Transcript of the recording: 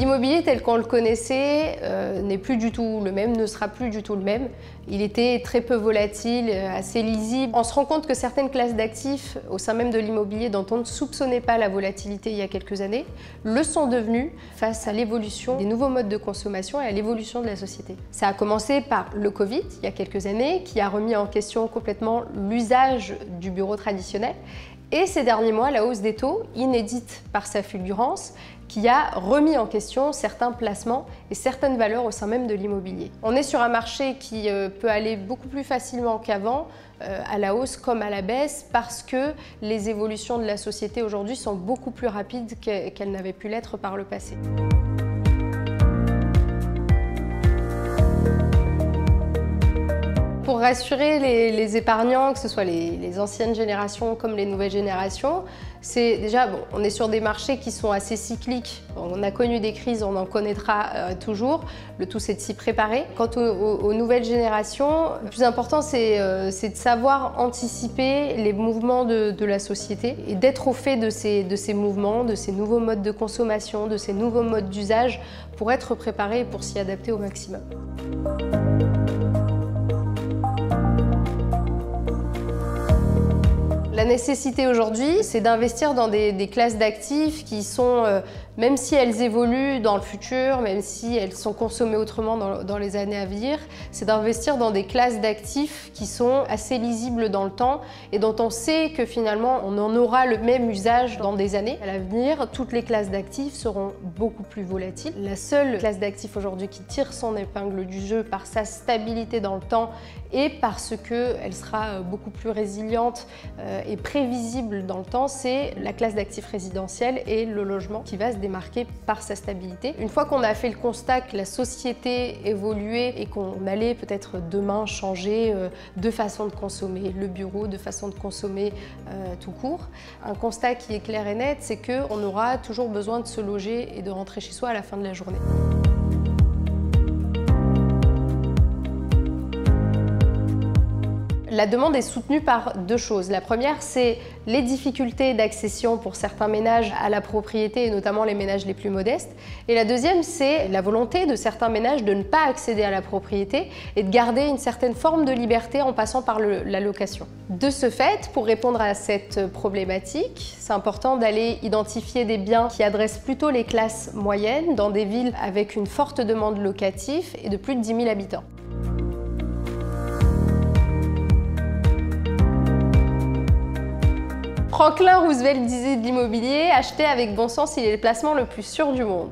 L'immobilier tel qu'on le connaissait n'est plus du tout le même, ne sera plus du tout le même. Il était très peu volatile, assez lisible. On se rend compte que certaines classes d'actifs au sein même de l'immobilier dont on ne soupçonnait pas la volatilité il y a quelques années, le sont devenues face à l'évolution des nouveaux modes de consommation et à l'évolution de la société. Ça a commencé par le Covid il y a quelques années qui a remis en question complètement l'usage du bureau traditionnel. Et ces derniers mois, la hausse des taux, inédite par sa fulgurance, qui a remis en question certains placements et certaines valeurs au sein même de l'immobilier. On est sur un marché qui peut aller beaucoup plus facilement qu'avant, à la hausse comme à la baisse, parce que les évolutions de la société aujourd'hui sont beaucoup plus rapides qu'elles n'avaient pu l'être par le passé. Pour rassurer les épargnants, que ce soit les anciennes générations comme les nouvelles générations, c'est déjà, bon, on est sur des marchés qui sont assez cycliques. On a connu des crises, on en connaîtra toujours. Le tout, c'est de s'y préparer. Quant aux nouvelles générations, le plus important, c'est de savoir anticiper les mouvements de la société et d'être au fait de ces mouvements, de ces nouveaux modes de consommation, de ces nouveaux modes d'usage pour être préparé et pour s'y adapter au maximum. La nécessité aujourd'hui, c'est d'investir dans des classes d'actifs qui sont, même si elles évoluent dans le futur, même si elles sont consommées autrement dans les années à venir, c'est d'investir dans des classes d'actifs qui sont assez lisibles dans le temps et dont on sait que finalement on en aura le même usage dans des années. À l'avenir, toutes les classes d'actifs seront beaucoup plus volatiles. La seule classe d'actifs aujourd'hui qui tire son épingle du jeu par sa stabilité dans le temps et parce qu'elle sera beaucoup plus résiliente et prévisible dans le temps, c'est la classe d'actifs résidentiels et le logement qui va se démarquer par sa stabilité. Une fois qu'on a fait le constat que la société évoluait et qu'on allait peut-être demain changer de façon de consommer le bureau, de façon de consommer tout court, un constat qui est clair et net, c'est qu'on aura toujours besoin de se loger et de rentrer chez soi à la fin de la journée. La demande est soutenue par deux choses. La première, c'est les difficultés d'accession pour certains ménages à la propriété, et notamment les ménages les plus modestes. Et la deuxième, c'est la volonté de certains ménages de ne pas accéder à la propriété et de garder une certaine forme de liberté en passant par la location. De ce fait, pour répondre à cette problématique, c'est important d'aller identifier des biens qui adressent plutôt les classes moyennes dans des villes avec une forte demande locative et de plus de 10 000 habitants. Franklin Roosevelt disait de l'immobilier, acheter avec bon sens, il est le placement le plus sûr du monde.